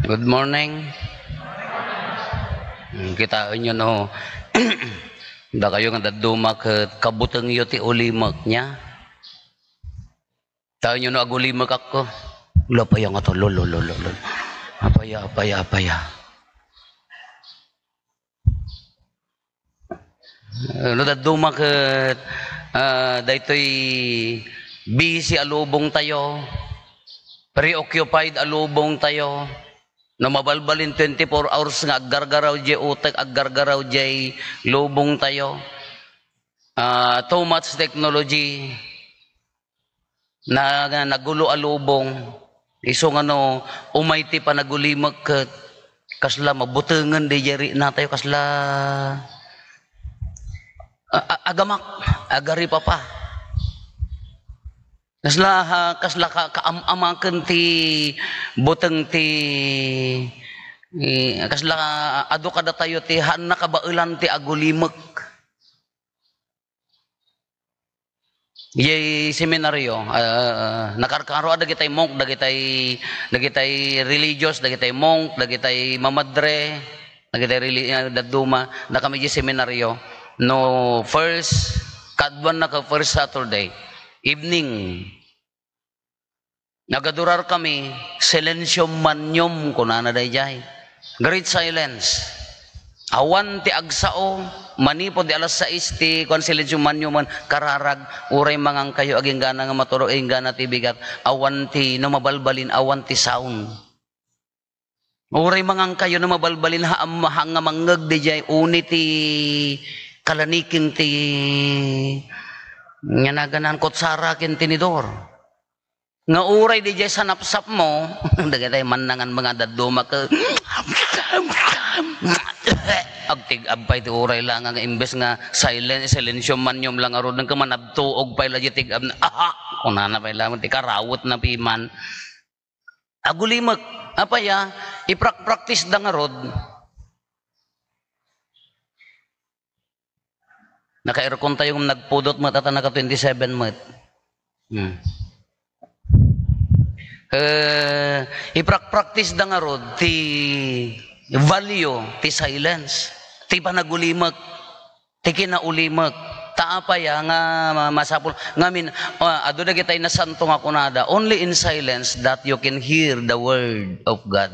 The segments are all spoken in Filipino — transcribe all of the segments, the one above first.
Good morning. Kita inyo no. Da kayo nga daduma ket kabuteng yo ti ulimak nya. Ta inyo no agulimak ako. Lo pa yang ato lo. Apaya. No daduma ket daytoy busy alubong tayo. Preoccupied alubong tayo. No mabalbalin 24 hours nga aggargaraw jay utek, aggargaraw jay lubong tayo. Too much technology na nagulo alubong. Iso nga no, umayti pa nagulimag ket kasla mabutengan di jari na tayo kasla agamak, agari pa. Kasla kaamamaken ti buteng ti kasla adu kada tayo ti han nakabaelan ti agulimek. Yay seminaryo nakarkaro dagitay monk, dagitay religious, dagitay monk, dagitay mamadre, dagitay daduma na kami di seminaryo no first kadwan na ka first Saturday evening nagadurar kami silensyum manyom kunana dayjay great silence awan ti agsao manipod di alas 6 ti kon silensyum manyom kararag uray mangang kayo aging gana nga maturo aging gana ti bigat awan ti no mabalbalin awan ti sound uray mangang kayo no mabalbalin nga mangeg dayjay uni ti kalaniking ti nga naganan kutsara kin tinidor nga uray di jay sanapsap mo dagatay manangan mga daduma ke agtig-abay ti uray lang nga imbes nga silensyum manyom lang arod nang kamanabtuog pay la tig-ab na kunana pay lang ti karawot na piman agulimek apaya iprak-practice da nga rod. Naka-aircon tayo kung nagpudot mo at naka 27 mo. Iprak-practice da nga rod ti value ti silence ti panagulimek ti kinaulimek taapaya nga masapul ngamin adu dagitay na santo nga kunada only in silence that you can hear the word of God.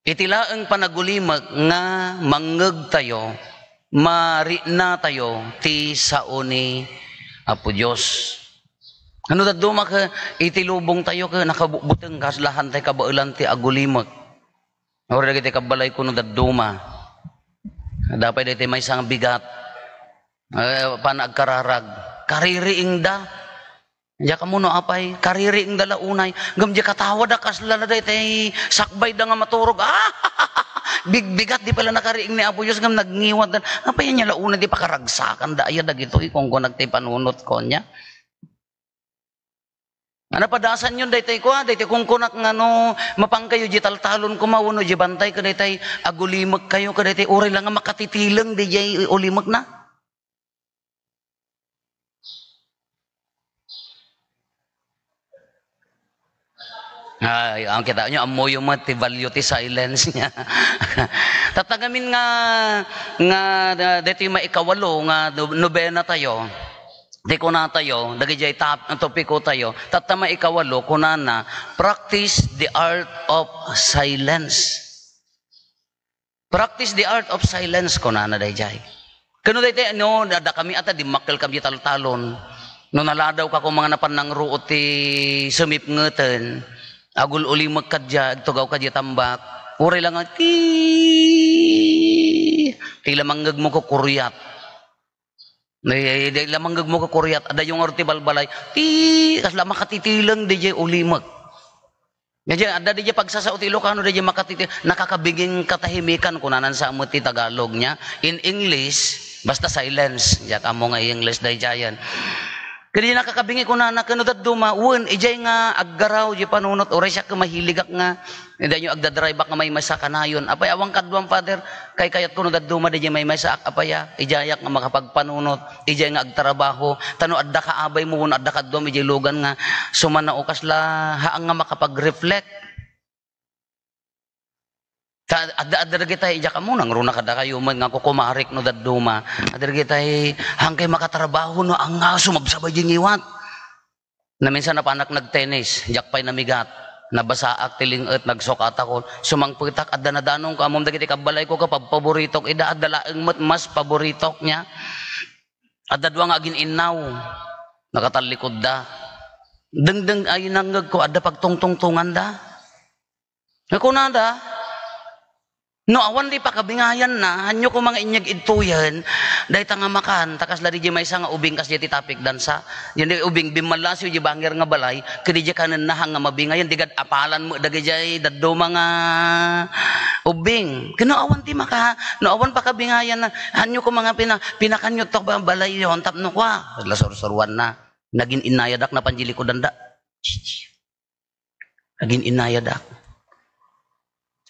Itilaeng panagulimek nga mangeg tayo marina tayo ti saoni Apo Diyos. Ano daduma ka itilubong tayo ka nakabuteng kaslahan tayo kabaelan ti agulimek. Ora dagiti kabalay kuno daduma. Dapat diti may sang bigat. Panagkararag. Kaririing da. Ya kamuno apay kaririing da launay. Gamdi katawa da kasla na diti sakbay da nga maturog. Bigat di pala nakariing ni Apo Diyos ngam nagngiwat dan apa yan niya launa di pakaragsakan da aya dagito kung nagtipanunot ko niya ana padasan yun daytay ko daytay kung kunak ngano mapangkayo di taltalon ko mauno di bantay ka daytay agulimek kayo ka daytay uray lang nga makatitileng di jay ulimek na. Ay, ang kita nyo, amoy yung ti value ti silence niya. Tatagamin nga dito yung maikawalo, nga nobena tayo, di ko na tayo, dagijay topiko tayo, tatama ikawalo, kunana, practice the art of silence. Practice the art of silence, kunana dayjay. Kano dayjay, no, da kami ata, di makil kami taltalon, no naladaw ka kung mga napanang ruot ti sumip ngeten, agul uli magkadya, tugaw kadya tambak, uray lang nga, tila manggag mo ko kuryat. Tila manggag mo ko kuryat, ada yung orti balbalay, kasla makatitilang di jay ulimak. Ada di jay pagsasao ti Ilocano, di jay makatitilang, nakakabiging katahimikan kunanan sa amuti Tagalog niya. In English, basta silence, ya kamo nga English di jayan. Kaya nakakabingi ko na kanudad duma, uwan, ijay nga aggaraw, di panunot, oray siya kamahiligak nga, hindi nyo agdadrive nga may masa kanayon. Apay, awang kadwang father, kayat kunudad duma, di may masa apaya, ijayak nga makapagpanunot, ijay nga agtrabaho, tano adda ka abay mo, adda kadwang, ijay lugan nga, sumanao kasla, haang nga makapag-reflect. Adar kita ija ka mo nang runa kada kayo man nga kukumarik no daduma. Adar kita hangkay makatrabaho no ang nga sumabsabay jingiwat. Na minsan na panak nagtennis, jakpay namigat, nabasaak tilinget nagsukat ako, sumangpitak adda na danong ka amom dagiti kabalay ko kapag paboritok ida adalaeng mas paboritok niya. Adda duwa nga agin inaw. Nakatalikod da. Dengdeng ay nanggag ko adda pagtungtungtungan da. Ako na da. No, awan di pa kabingayan na, hanyo ko mga inyag ituyan, dahi tanga makan, takas lari di may isa nga ubing kas di tapik dansa. Yan di ubing bimalasyo di bangir nga balay, kadi di kanan nahang nga mabingayan, digad apalan mo, dagi di daddo mga ubing. Kano awan ti maka, no awan pa kabingayan na, hanyo ko mga pinakanyo to ba balay yon, tapno kwa, lasor-sorwan na, naging inayadak na panjili ko danda. Naging inayadak.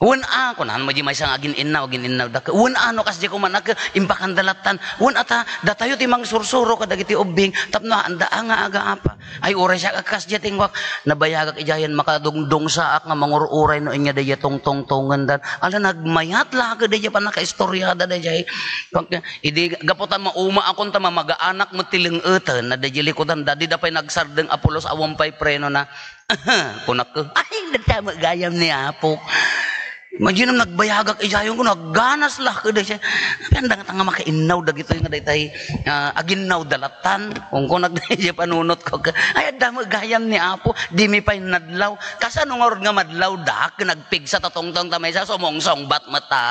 Wan ako na maji may sang agin innaw dak. Wan ano kas di ko man impakan dalatan. Wan ata datayo ti mang sursuro kadagiti ubing tapno anda nga aga apa. Ay oray siya kas di tingwak nabayagak ijayan makadungdong saak nga mangururay no inya daya tongtongan dan. Ala nagmayat la ka daya pa nakaistorya da daya. Idi gaputan mauma akon ta mamagaanak mo tileng-eten na daya likutan dadi dapay nagsardeng Apolos awampay preno na. Kunak ko. Ay nagtama gayam ni Apo. Imagine nagbayagak ijayon ko nagganas lah kada siya. Panda nga tanga makainaw dagito yung daytay aginaw dalatan. Kung nagday siya panunot ko ay adda magayam ni Apo di mi pay nadlaw. Kasano ngorod nga madlaw dak nagpigsa tatongtong tamay sa sumongsong bat mata.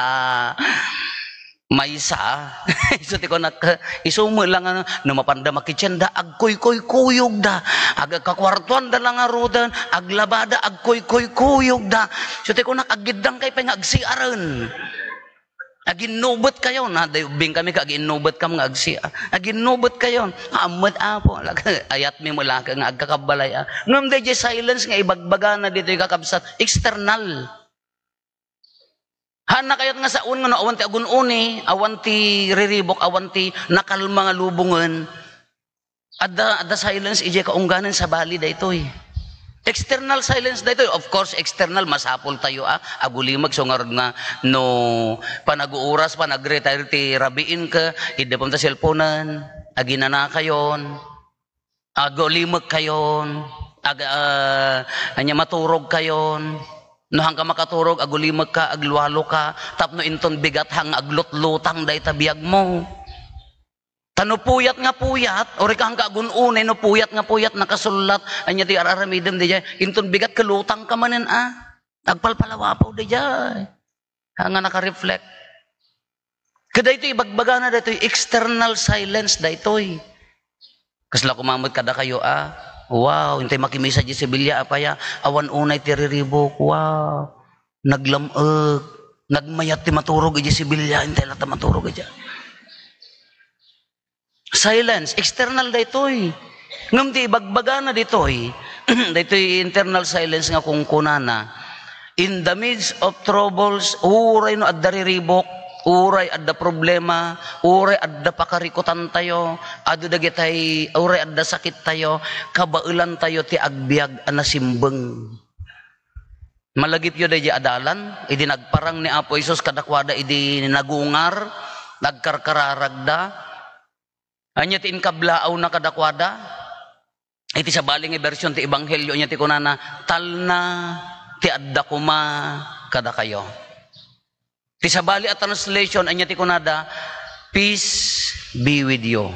Maysa isuti ko nak isumo lang ano no mapanda makitsenda agkoy-koy-kuyog da aga kakwartuan da lang arudan aglabada agkoy-koy-kuyog da isuti ko nak agidang kay pangagsiaran aginubot kayo na dayubing kami kaginubot kam nga agsia aginubot kayo amot Apo ayat mi mula ka nga agkakabalay ngam day silence nga ibagbaga na dito kakabsat external. Hana kayat nga sa un nga no awanti agun-uni, awanti riribok, awanti nakalma nga lubungan. Adda silence ije kaungganan sa bali daytoy. External silence daytoy. Of course, external masapol tayo agulimag so nga nga no panaguoras panagretire ti rabiin ka, ida pam ta cellphonean, aginana kayon, agulimag kayon, anya maturog kayon. No hangga makaturog agulimag ka agluwalo ka tapno inton bigat hang aglutlutang day tabiyag mo tano puyat nga puyat ori ka hangga agununay no puyat nga puyat nakasulat anya ti araramidem di jay inton bigat kalutang ka manen agpalpalawapaw di jay hanga naka-reflect kada ito ibagbaga na dito external silence daytoy kasla kumamot kada kayo wow, intay makimisa di Sibilya apaya awan unay tiriribok. Wow. Naglameg, nagmayat ti maturog di Sibilya intay lata maturog di. Silence, external daytoy. Ngam ti bagbaga na ditoy. Daytoy internal silence nga kung kunana. In the midst of troubles, uray no adda riribok, uray adda problema, uray adda pakarikutan tayo, adu dagitay, uray adda sakit tayo, kabailan tayo ti agbiag anasimbeng. Malagip yo day adalan, idi nagparang ni Apo Isus kadakwada idi nagungar, nagkarkararagda. Anya ti inkablaaw na kadakwada. Iti sa baling version ti ebanghelyo nya ti kunana, talna ti adda kuma kada kayo. Ti sa bali at translation anya ti kunada peace be with you.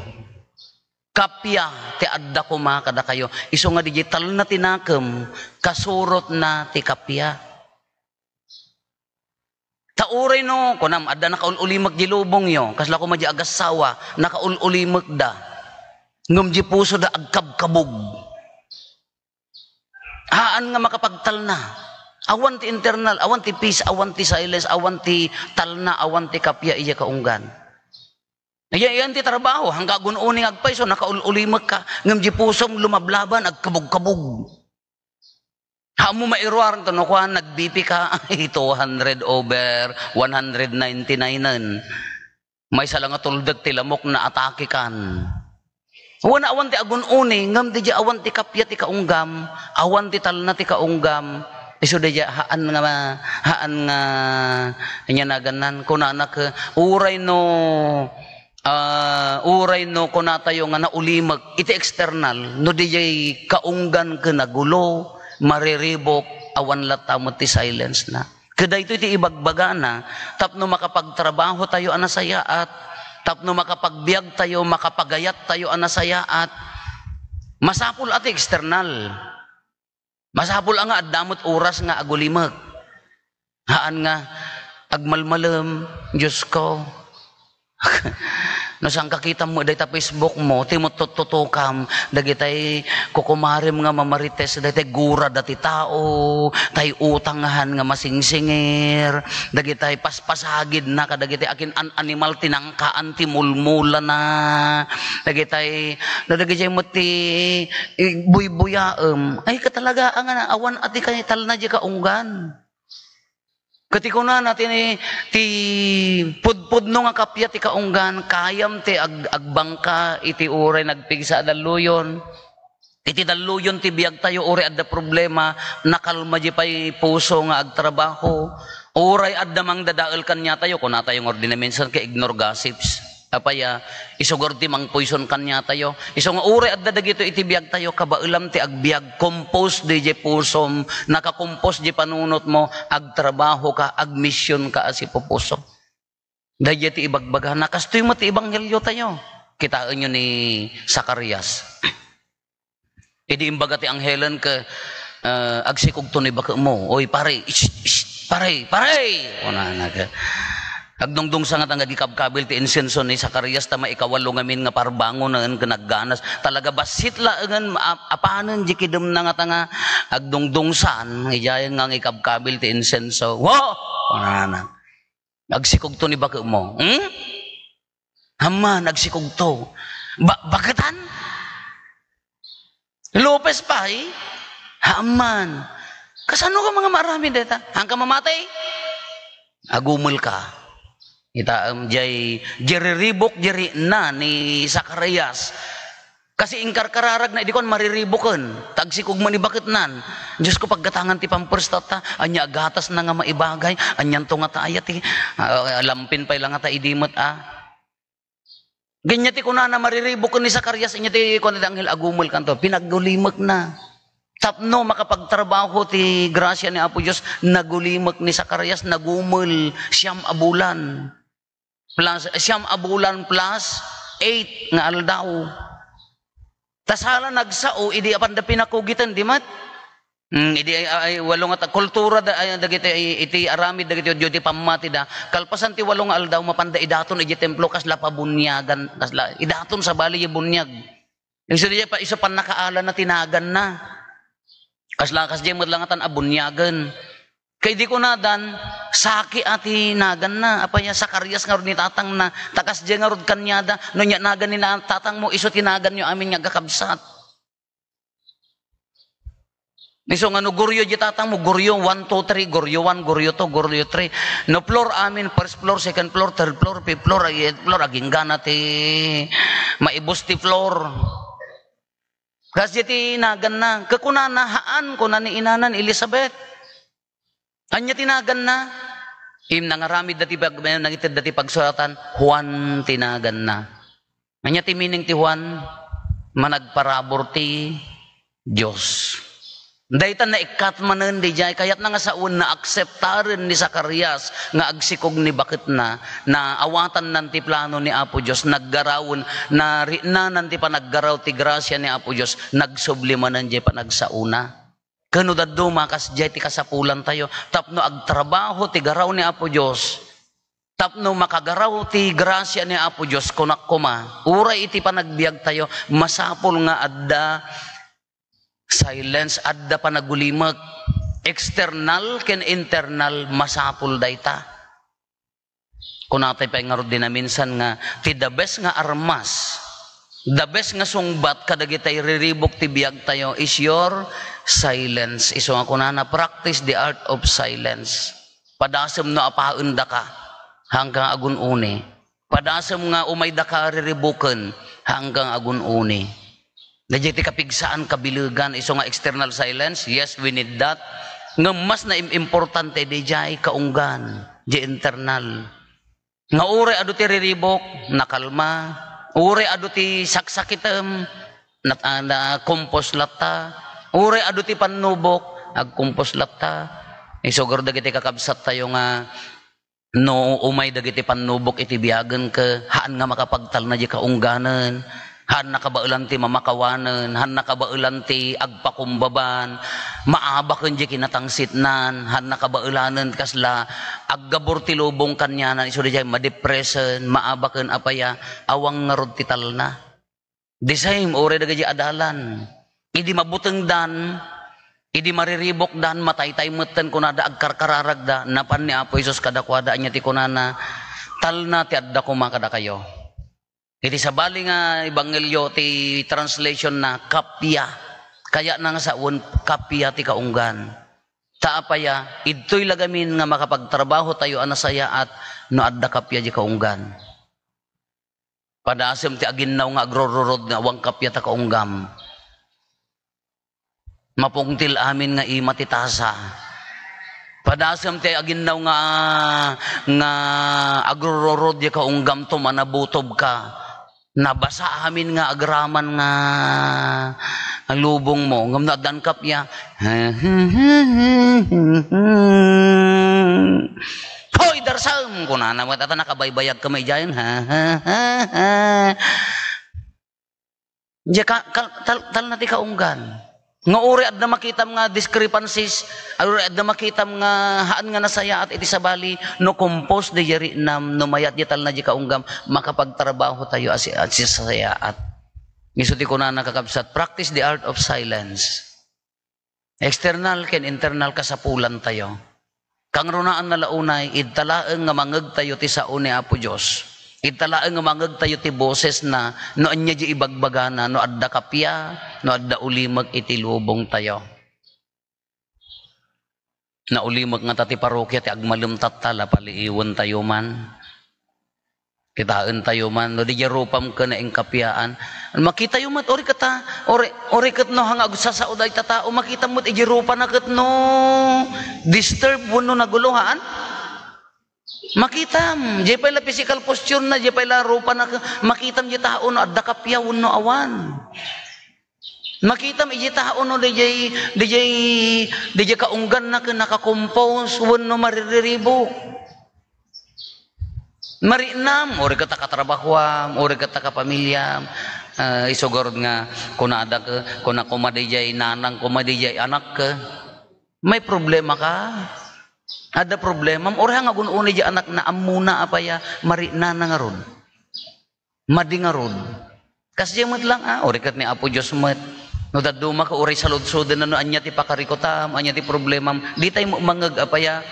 Kapya ti adda kuma kada kayo. Isu nga digital na tinakem kasurot na ti kapya. Tauray no kunam adda nakaululimag di lubong yo kasla ko madya agasawa nakaululimag da. Ngum di puso da agkabkabog. Haan nga makapagtal na. Awan ti internal, awan ti peace, awan ti silence, awan ti talna, awan ti kapya iya kaunggan. Yan ti trabaho, hangga gununing agpay, so nakaulimag ka, ngam di pusom lumablaban, agkabog-kabog. Hamo mairuar, no kuhan, nag-BP ka, 200/199. May salang atuldag tilamok na atake kan. Wana awan ti agun-uni, ngam di awan ti kapya ti kaunggam, awan ti talna ti kaunggam, Iso daya haan nga nya naganan kuna anak uray no kuna tayo nga naulimag iti external no dijay kaunggan ka nagulo mariribok awan latamot ti silence na. Kada ito iti ibagbaga na tapno makapagtrabaho tayo anasayaat tapno makapagbiag tayo makapagayat tayo anasayaat masapul ati external. Masapul nga adamot oras nga agulimag. Haan nga agmalmalam Diyos ko. No sang kakita mo dayta Facebook mo timot tutukam dagitay kukumarim nga mamarites daytay gura dati tao tay utangahan nga masingsingir dagitay paspasagid na kadagitay akin animal tinangkaan ti mulmula na dagitay mo ti buybuyaem ay katalaga ang awan ati kay tal na di kaunggan. Katiko na natin ti pudpud no nga kapya ti kaunggan kayam ti agbangka iti uray nagpigsa daluyon iti daluyon ti biag tayo uray adda problema nakalma di pay puso nga agtrabaho uray adda mang dadael kanya tayo kuna tayo ngordina minsan kay ignore gossips apaya isugor ti mang poison kanya tayo iso nga uray adda dagito iti biag tayo kabailam ti agbiag compose di pusom nakakompose di panunot mo agtrabaho ka agmisyon ka asi pupuso dagiti ti ibagbaga nakastoy mo ti ebanghelyo tayo kitaan nyo ni Zacarias idi imbaga ti anghelan ka agsikog to ni baka mo oy pare pare una naga agdungdung sangat ang gikabkabil ti insenso ni Zacarias tama ikawalo ngamin nga parbango na nagganas talaga basit la ngan apanan di kidem na nga tanga agdungdung san ijayan nga ikabkabil ti insenso wo ana nagsikog to ni baka mo hama nagsikog to bakatan Lopez pa haman kasano ka mga marami deta hangka mamatay agumul ka ita jay jeriribok jeri na ni Zacarias kasi ingkar kararag na idikon maririboken tagsikog man ibakit nan Diyos ko paggatangan ti pamperstata anya gatas na nga maibagay anyan to nga taaya ti lampin pay lang nga ta idimot ganyan ti kunana maririboken ni Zacarias inya ti kunana anghel agumul kanto pinaggulimag na tapno makapagtrabaho ti grasya ni Apo Diyos nagulimag ni Zacarias nagumul siyam abulan plus 8 nga aldaw tasala nagsao idi apanda pinakugitan di mat idi ay walong at kultura dagiti iti aramid dagiti ti pamati da kalpasan ti walong aldaw mapanda idaton iti templo kasla pabunyagan kasla idaton sa bali bunyag iso di pa iso pan nakaala na tinagan na kasla kasdi madlangatan abunyagan kay di ko nadan saki ati nagan na apaya Zacarias nga ron ni tatang na takas di nga ron kanyada no nya nagan ni tatang mo iso tinagan nyo amin nga gakabsat iso nga no guryo di tatang mo guryo 1, 2, 3 guryo 1 guryo 2 guryo 3 no floor amin first floor second floor third floor fifth floor eighth floor aging gana ti maibos ti floor kasi ti nagan na kakunana haan kuna ni inanan Elizabeth anya tinagan na nangaramid dati nangitid dati pagsuratan Juan tinagan na anya ti meaning ti Juan managparabor ti Diyos dayta na ikat manen di jay kayat na nga sa una akseptaren ni Zacarias nga agsikog ni bakit na awatan nanti plano ni Apo Diyos naggarawon na nanti pa naggaraw ti grasya ni Apo Diyos nagsublimanan jay pa nagsauna kano daddo makas jay ti kasapulan tayo tapno agtrabaho ti garaw ni Apo Diyos tapno makagaraw ti grasya ni Apo Diyos kunak kuma uray iti panagbiag tayo masapol nga adda silence adda panagulimag external ken internal masapol dayta kunatay pa nga din na minsan nga ti the best nga armas the best nga sungbat kadagitay riribok ti biag tayo is your silence iso nga kunana practice the art of silence padasem no apaenda ka hanggang agun-uni padasem nga umayda ka riribuken hanggang agun-uni Nadya ti kapigsaan kabilugan iso nga external silence yes we need that Nga mas na importante di jay kaunggan, di internal. Nga ure adu ti riribok, nakalma. Ure adu ti saksakitem, na kompos lata. Ure adu ti panubok, agkumpos lata. Isugor dagiti kakabsat tayo nga no umay dagiti panubok iti biyagan ka, haan nga makapagtal na di kaungganan. Han nakabaulan ti mamakawanan, han nakabaulan ti agpakumbaban, maabaken di kinatangsitnan, han nakabaulanan kasla aggabor ti lubong kanyanan, iso di madepresen, maabaken apaya, awang ngarod ti talna. The same, ore dagiti adalan. Idi mabuteng dan, idi mariribok dan, mataytay metten kunada agkarkararag da, napan ni Apo Isus kadakwada anya ti kunana, talna ti adda kumakada kayo. Iti sabali nga ebanghelyo ti translation na kapya. Kaya nang sa kapya ti kaunggan. Taapaya, idtoy lagamin nga makapagtrabaho tayo anasaya at no adda kapya di kaunggan. Padasem ti aginnaw nga agrororod nga awang kapya ta kaunggam. Mapungtil amin nga imatitasa. Padasem ti aginnaw nga agrororod di kaunggam to manabutob ka. Nabasa amin nga agraman nga ang lubong mo ngam na dankap ya hoy darsam kuna na matata nakabaybayag kamay jayan tal na ti kaunggan nga uri at na makitam nga discrepancies, uri at na makitam nga haan nga nasaya at iti sabali no compose de yari nam no mayat yatal na di kaunggam makapagtrabaho tayo as sasaya at ngisuti ko na nakakabsat practice the art of silence. External ken internal kasapulan tayo. Kang runaan na launay idtalaeng nga mangeg tayo ti sao ni Apo Dios. Italaang nga mangag tayo ti boses na no anya di ibagbagana no adda kapya no adda ulimag iti lubong tayo. Na ulimag nga tati parokya ti agmalumtat tala paliiwan tayo man. Kitaan tayo man no di jarupam ka na ing kapyaan. Makita yo mat ori kata ori ket no hanga agsasaod ay tatao makita mo iti jarupa na ket no disturb wenno naguluhan. Makitam, di pala physical posture na, di pala rupa na, makitam di tao no, adda kapya, no awan. Makitam, di tao no, di kaunggan na, nakakompose, no maririribo. Marinam, ori kata katrabahuam, ori kata kapamilyam, isogorod nga, kuna ada ka, kuna kumadijay nanang, kumadijay anak ka, may problema ka. Ada problema, orang nga gununi di anak na amuna apaya marina na nga ron. Madi nga ron. Kasi mat lang ori kat ni Apo Dios mat. No daduma ka ori salud-sud na no anya ti pakarikotam, anya ti problema. Di tayo mo mangag apaya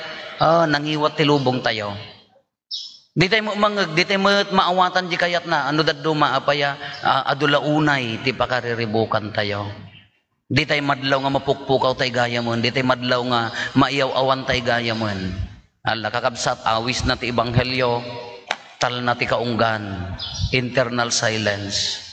nangiwat ti lubong tayo. Di tayo mo mangag, di tayo maawatan di kayat na ano daduma apaya adula unay ti pakariribukan tayo. Di tayo madlaw nga mapukpukaw tay gaya mo, di tayo madlaw nga maiyaw-awan tay gaya mo. Ala kakabsat awis na ti ebanghelyo, tal na ti kaunggan, internal silence.